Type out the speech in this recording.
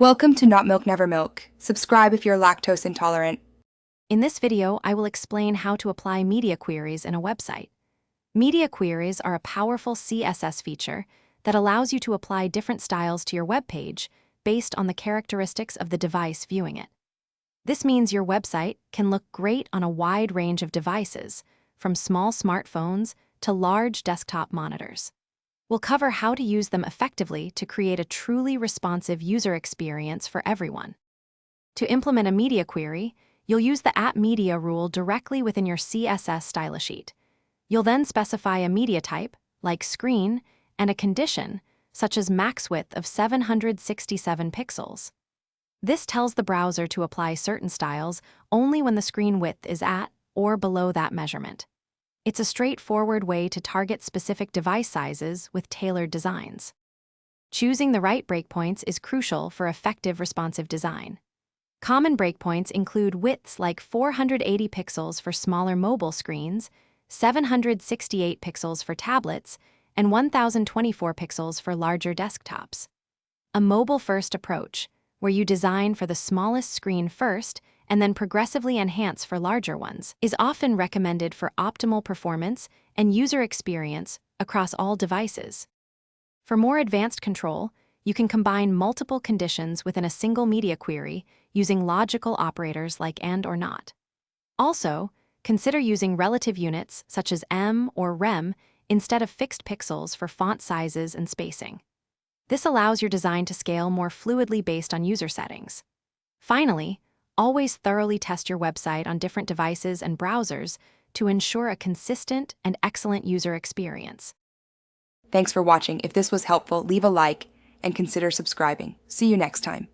Welcome to Not Milk Never Milk. Subscribe if you're lactose intolerant. In this video, I will explain how to apply media queries in a website. Media queries are a powerful CSS feature that allows you to apply different styles to your web page based on the characteristics of the device viewing it. This means your website can look great on a wide range of devices, from small smartphones to large desktop monitors. We'll cover how to use them effectively to create a truly responsive user experience for everyone. To implement a media query, you'll use the @media rule directly within your CSS style sheet. You'll then specify a media type, like screen, and a condition, such as max width of 767 pixels. This tells the browser to apply certain styles only when the screen width is at or below that measurement. It's a straightforward way to target specific device sizes with tailored designs. Choosing the right breakpoints is crucial for effective responsive design. Common breakpoints include widths like 480 pixels for smaller mobile screens, 768 pixels for tablets, and 1024 pixels for larger desktops. A mobile-first approach, where you design for the smallest screen first and then progressively enhance for larger ones, is often recommended for optimal performance and user experience across all devices. For more advanced control, you can combine multiple conditions within a single media query using logical operators like AND or NOT. Also, consider using relative units such as em or rem instead of fixed pixels for font sizes and spacing. This allows your design to scale more fluidly based on user settings. Finally, always thoroughly test your website on different devices and browsers to ensure a consistent and excellent user experience. Thanks for watching. If this was helpful, leave a like and consider subscribing. See you next time.